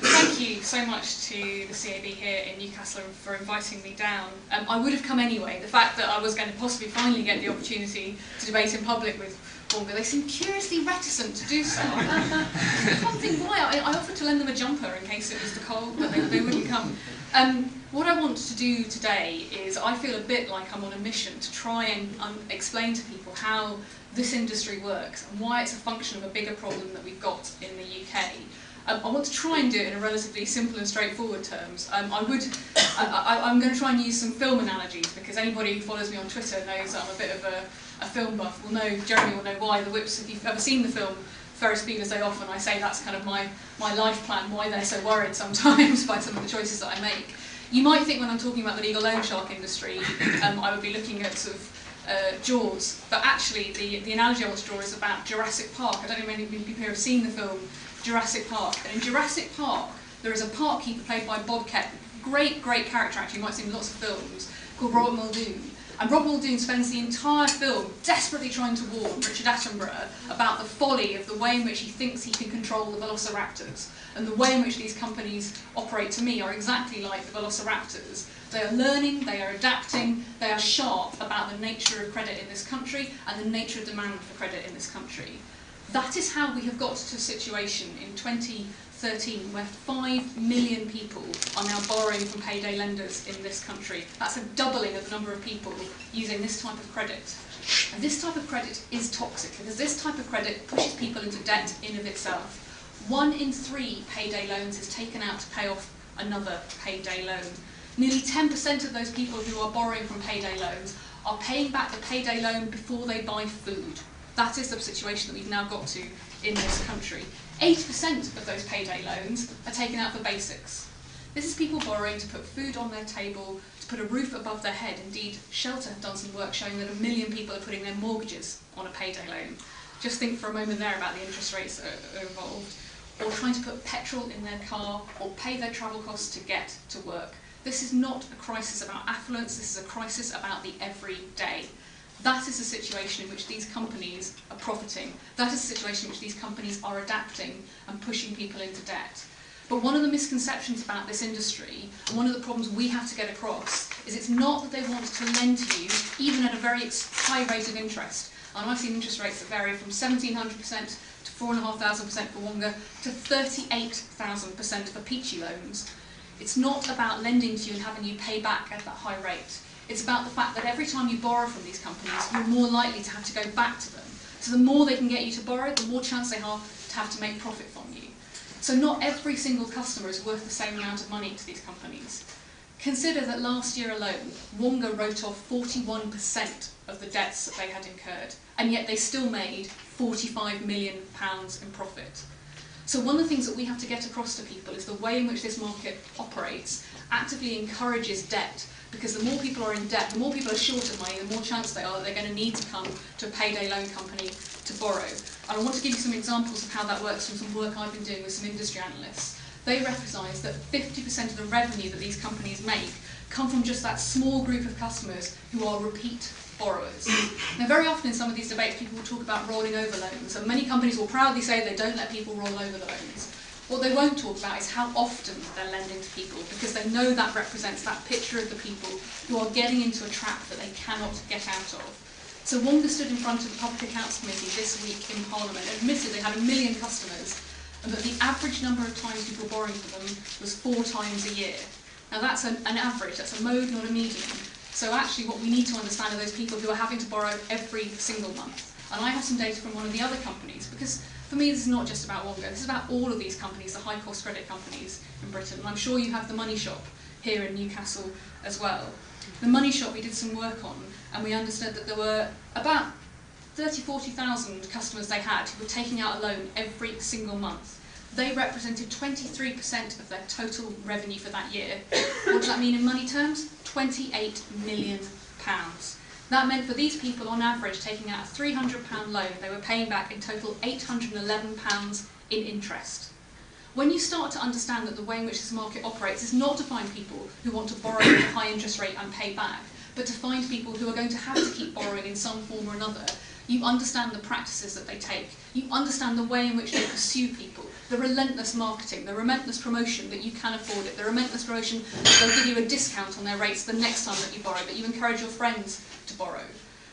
Thank you so much to the CAB here in Newcastle for inviting me down. I would have come anyway. The fact that I was going to possibly finally get the opportunity to debate in public with Wonga, they seem curiously reticent to do so. I can't think why. I offered to lend them a jumper in case it was too cold, but they wouldn't come. What I want to do today is I feel a bit like I'm on a mission to try and explain to people how this industry works and why it's a function of a bigger problem that we've got in the UK. I want to try and do it in a relatively simple and straightforward terms. I'm going to try and use some film analogies because anybody who follows me on Twitter knows that I'm a bit of a film buff. Jeremy will know why. The Whips, if you've ever seen the film Ferris Bueller's Day Off, and I say that's kind of my life plan, why they're so worried sometimes by some of the choices that I make. You might think when I'm talking about the legal loan shark industry, I would be looking at sort of Jaws, but actually the analogy I want to draw is about Jurassic Park. I don't know if many people here have seen the film Jurassic Park. And in Jurassic Park, there is a park keeper played by Bob Kett, great character actually, you might have seen lots of films, called Robert Muldoon. And Robert Muldoon spends the entire film desperately trying to warn Richard Attenborough about the folly of the way in which he thinks he can control the velociraptors. And the way in which these companies operate, to me, are exactly like the velociraptors. They are learning, they are adapting, they are sharp about the nature of credit in this country and the nature of demand for credit in this country. That is how we have got to a situation in 2013 where 5 million people are now borrowing from payday lenders in this country. That's a doubling of the number of people using this type of credit. And this type of credit is toxic because this type of credit pushes people into debt in of itself. 1 in 3 payday loans is taken out to pay off another payday loan. Nearly 10% of those people who are borrowing from payday loans are paying back the payday loan before they buy food. That is the situation that we've now got to in this country. 8% of those payday loans are taken out for basics. This is people borrowing to put food on their table, to put a roof above their head. Indeed, Shelter have done some work showing that 1 million people are putting their mortgages on a payday loan. Just think for a moment there about the interest rates that are involved. Or trying to put petrol in their car, or pay their travel costs to get to work. This is not a crisis about affluence, this is a crisis about the everyday. That is the situation in which these companies are profiting. That is the situation in which these companies are adapting and pushing people into debt. But one of the misconceptions about this industry, and one of the problems we have to get across, is it's not that they want to lend to you, even at a very high rate of interest. And I've seen interest rates that vary from 1,700% to 4,500% for Wonga to 38,000% for peachy loans. It's not about lending to you and having you pay back at that high rate. It's about the fact that every time you borrow from these companies, you're more likely to have to go back to them. So the more they can get you to borrow, the more chance they have to make profit from you. So not every single customer is worth the same amount of money to these companies. Consider that last year alone, Wonga wrote off 41% of the debts that they had incurred, and yet they still made £45 million in profit. So one of the things that we have to get across to people is the way in which this market operates actively encourages debt, because the more people are in debt, the more people are short of money, the more chance they are that they're going to need to come to a payday loan company to borrow. And I want to give you some examples of how that works from some work I've been doing with some industry analysts. They recognise that 50% of the revenue that these companies make come from just that small group of customers who are repeat borrowers. Now, very often in some of these debates, people will talk about rolling over loans, and many companies will proudly say they don't let people roll over the loans. What they won't talk about is how often they're lending to people, because they know that represents that picture of the people who are getting into a trap that they cannot get out of. So Wonga stood in front of the Public Accounts Committee this week in Parliament and admitted they had 1 million customers, and that the average number of times people were borrowing from them was 4 times a year. Now that's an average, that's a mode, not a median. So actually what we need to understand are those people who are having to borrow every single month. And I have some data from one of the other companies, because for me this is not just about Wonga, this is about all of these companies, the high cost credit companies in Britain. And I'm sure you have the Money Shop here in Newcastle as well. The Money Shop we did some work on, and we understood that there were about 40,000 customers they had who were taking out a loan every single month. They represented 23% of their total revenue for that year. What does that mean in money terms? £28 million. That meant for these people, on average, taking out a £300 loan, they were paying back in total £811 in interest. When you start to understand that the way in which this market operates is not to find people who want to borrow at a high interest rate and pay back, but to find people who are going to have to keep borrowing in some form or another, you understand the practices that they take. You understand the way in which they pursue people. The relentless marketing, the relentless promotion that you can afford it, the relentless promotion that they'll give you a discount on their rates the next time that you borrow, that you encourage your friends to borrow.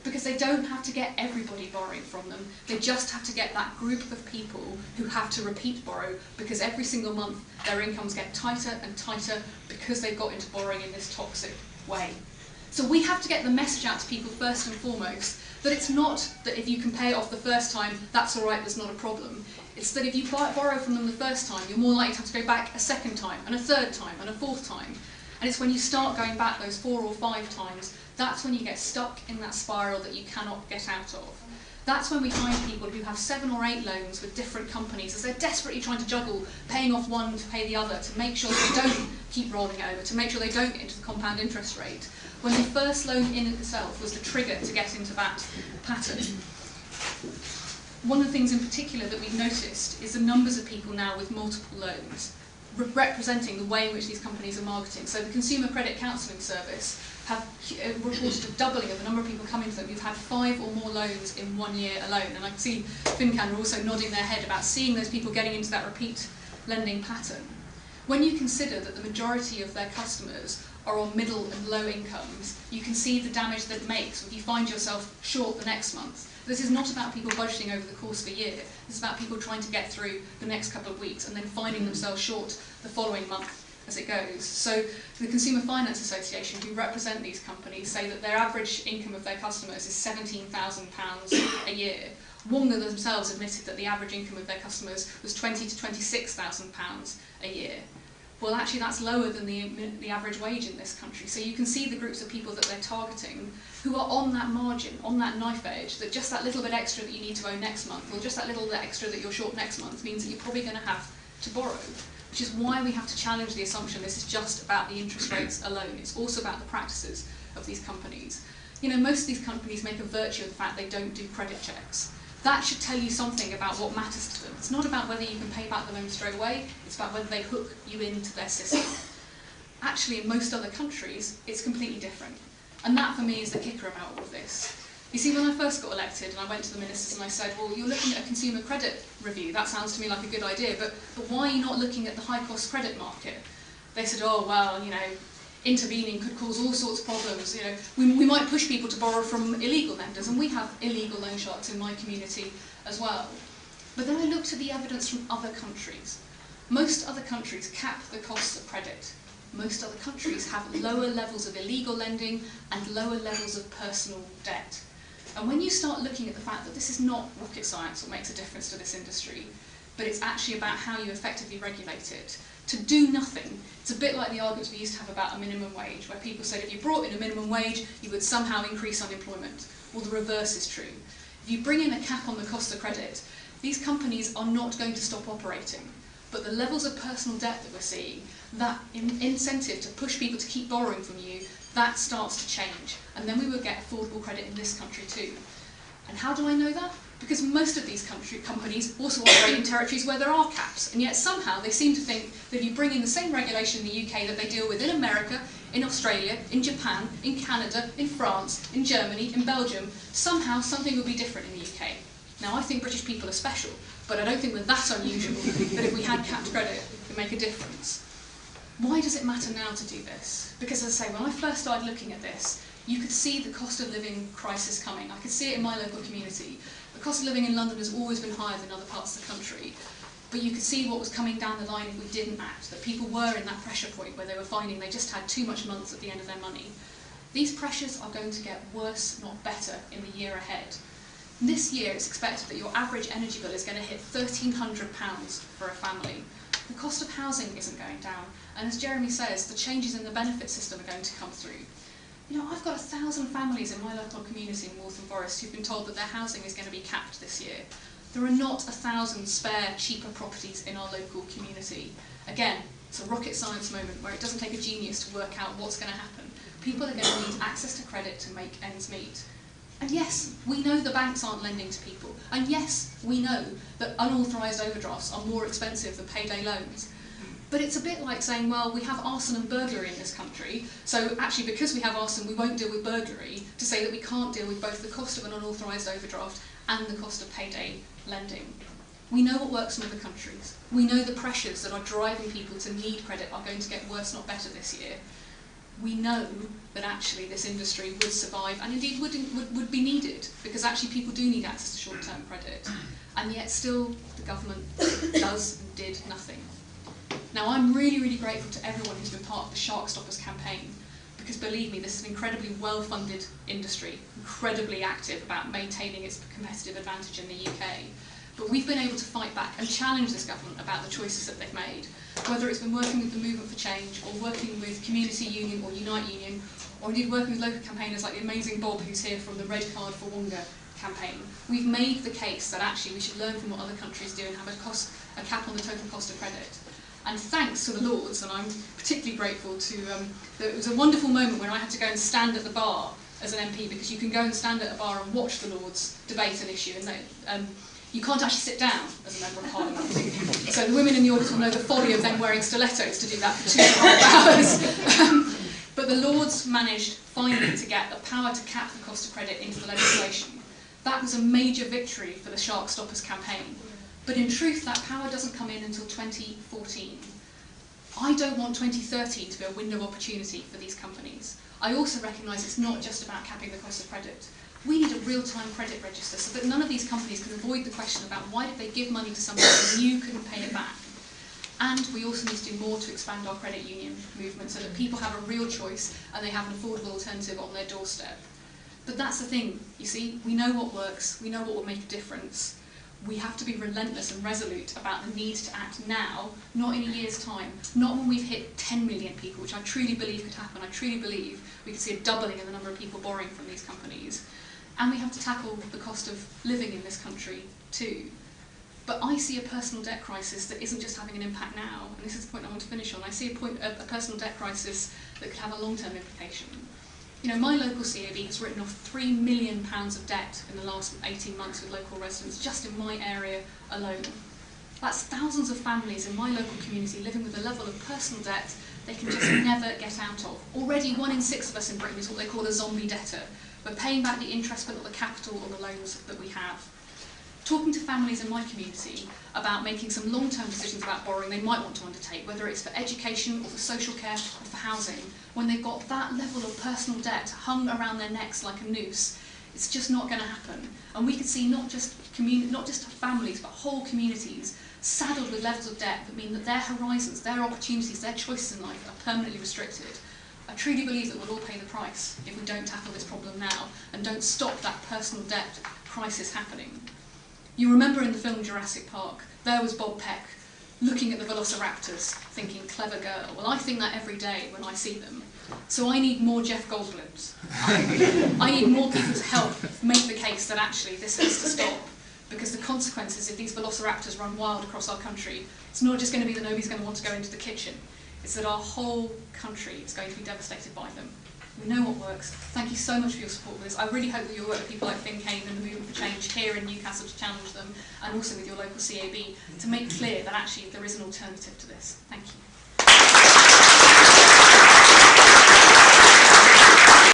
Because they don't have to get everybody borrowing from them, they just have to get that group of people who have to repeat borrow, because every single month their incomes get tighter and tighter because they've got into borrowing in this toxic way. So we have to get the message out to people first and foremost that it's not that if you can pay it off the first time, that's all right, there's not a problem. It's that if you borrow from them the first time, you're more likely to have to go back a second time, and a third time, and a fourth time. And it's when you start going back those 4 or 5 times, that's when you get stuck in that spiral that you cannot get out of. That's when we find people who have 7 or 8 loans with different companies as they're desperately trying to juggle paying off one to pay the other to make sure they don't keep rolling over, to make sure they don't get into the compound interest rate, when the first loan in itself was the trigger to get into that pattern. One of the things in particular that we've noticed is the numbers of people now with multiple loans, representing the way in which these companies are marketing. So the Consumer Credit Counselling Service have reported a doubling of the number of people coming to them who've had 5 or more loans in 1 year alone. And I can see FinCan are also nodding their head about seeing those people getting into that repeat lending pattern. When you consider that the majority of their customers are on middle and low incomes, you can see the damage that it makes if you find yourself short the next month. This is not about people budgeting over the course of a year. This is about people trying to get through the next couple of weeks and then finding themselves short the following month as it goes. So the Consumer Finance Association, who represent these companies, say that their average income of their customers is £17,000 a year. Wonga themselves admitted that the average income of their customers was £20,000 to £26,000 a year. Well, actually that's lower than the average wage in this country. So you can see the groups of people that they're targeting who are on that margin, on that knife edge, that just that little bit extra that you need to owe next month, or just that little bit extra that you're short next month, means that you're probably going to have to borrow. Which is why we have to challenge the assumption this is just about the interest rates alone. It's also about the practices of these companies. You know, most of these companies make a virtue of the fact they don't do credit checks. That should tell you something about what matters to them. It's not about whether you can pay back the loan straight away, it's about whether they hook you into their system. Actually, in most other countries, it's completely different. And that, for me, is the kicker about all of this. You see, when I first got elected and I went to the ministers and I said, well, you're looking at a consumer credit review, that sounds to me like a good idea, but why are you not looking at the high-cost credit market? They said, oh, well, you know, intervening could cause all sorts of problems. You know, we might push people to borrow from illegal lenders, and we have illegal loan sharks in my community as well. But then I looked at the evidence from other countries. Most other countries cap the costs of credit. Most other countries have lower levels of illegal lending and lower levels of personal debt. And when you start looking at the fact that this is not rocket science that makes a difference to this industry, but it's actually about how you effectively regulate it, to do nothing, it's a bit like the arguments we used to have about a minimum wage, where people said if you brought in a minimum wage, you would somehow increase unemployment. Well, the reverse is true. If you bring in a cap on the cost of credit, these companies are not going to stop operating. But the levels of personal debt that we're seeing, that incentive to push people to keep borrowing from you, that starts to change. And then we will get affordable credit in this country too. And how do I know that? Because most of these companies also operate in territories where there are caps, and yet somehow they seem to think that if you bring in the same regulation in the UK that they deal with in America, in Australia, in Japan, in Canada, in France, in Germany, in Belgium, somehow something will be different in the UK. Now, I think British people are special, but I don't think we're that unusual that if we had capped credit, it would make a difference. Why does it matter now to do this? Because, as I say, when I first started looking at this, you could see the cost of living crisis coming. I could see it in my local community. The cost of living in London has always been higher than other parts of the country. But you could see what was coming down the line if we didn't act, that people were in that pressure point where they were finding they just had too much months at the end of their money. These pressures are going to get worse, not better, in the year ahead. This year, it's expected that your average energy bill is going to hit £1,300 for a family. The cost of housing isn't going down, and as Jeremy says, the changes in the benefit system are going to come through. You know, I've got 1,000 families in my local community in Waltham Forest who've been told that their housing is going to be capped this year. There are not 1,000 spare, cheaper properties in our local community. Again, it's a rocket science moment where it doesn't take a genius to work out what's going to happen. People are going to need access to credit to make ends meet. And yes, we know the banks aren't lending to people. And yes, we know that unauthorised overdrafts are more expensive than payday loans. But it's a bit like saying, well, we have arson and burglary in this country, so actually because we have arson, we won't deal with burglary, to say that we can't deal with both the cost of an unauthorised overdraft and the cost of payday lending. We know what works in other countries. We know the pressures that are driving people to need credit are going to get worse, not better this year. We know that actually this industry would survive and indeed would be needed, because actually people do need access to short-term credit, and yet still the government does and did nothing. Now, I'm really, really grateful to everyone who's been part of the Shark Stoppers campaign, because believe me, this is an incredibly well-funded industry, incredibly active about maintaining its competitive advantage in the UK. But we've been able to fight back and challenge this government about the choices that they've made, whether it's been working with the Movement for Change, or working with Community Union or Unite Union, or indeed working with local campaigners like the amazing Bob, who's here from the Red Card for Wonga campaign. We've made the case that actually we should learn from what other countries do and have a cap on the total cost of credit. And thanks to the Lords, and I'm particularly grateful to, it was a wonderful moment when I had to go and stand at the bar as an MP, because you can go and stand at a bar and watch the Lords debate an issue, and you can't actually sit down as a Member of Parliament. So the women in the audience will know the folly of them wearing stilettos to do that for 2.5 hours. But the Lords managed finally to get the power to cap the cost of credit into the legislation. That was a major victory for the Shark Stoppers campaign. But in truth, that power doesn't come in until 2014. I don't want 2013 to be a window of opportunity for these companies. I also recognise it's not just about capping the cost of credit. We need a real-time credit register so that none of these companies can avoid the question about why did they give money to somebody who knew couldn't pay it back. And we also need to do more to expand our credit union movement so that people have a real choice and they have an affordable alternative on their doorstep. But that's the thing, you see, we know what works, we know what will make a difference. We have to be relentless and resolute about the need to act now, not in a year's time, not when we've hit 10 million people, which I truly believe could happen. I truly believe we could see a doubling in the number of people borrowing from these companies. And we have to tackle the cost of living in this country too. But I see a personal debt crisis that isn't just having an impact now, and this is the point I want to finish on. I see a personal debt crisis that could have a long-term implication. You know, my local CAB has written off £3 million of debt in the last 18 months with local residents, just in my area alone. That's thousands of families in my local community living with a level of personal debt they can just never get out of. Already 1 in 6 of us in Britain is what they call a zombie debtor. We're paying back the interest but not the capital on the loans that we have. Talking to families in my community about making some long-term decisions about borrowing they might want to undertake, whether it's for education or for social care or for housing, when they've got that level of personal debt hung around their necks like a noose, it's just not going to happen. And we could see not just families, but whole communities saddled with levels of debt that mean that their horizons, their opportunities, their choices in life are permanently restricted. I truly believe that we'll all pay the price if we don't tackle this problem now and don't stop that personal debt crisis happening. You remember in the film Jurassic Park, there was Bob Peck looking at the velociraptors, thinking, clever girl. Well, I think that every day when I see them. So I need more Jeff Goldblums. I need more people to help make the case that actually this has to stop, because the consequences if these velociraptors run wild across our country, it's not just going to be that nobody's going to want to go into the kitchen. It's that our whole country is going to be devastated by them. We know what works. Thank you so much for your support with this. I really hope that you'll work with people like Finn Kane and the Movement for Change here in Newcastle to challenge them, and also with your local CAB to make clear that actually there is an alternative to this. Thank you.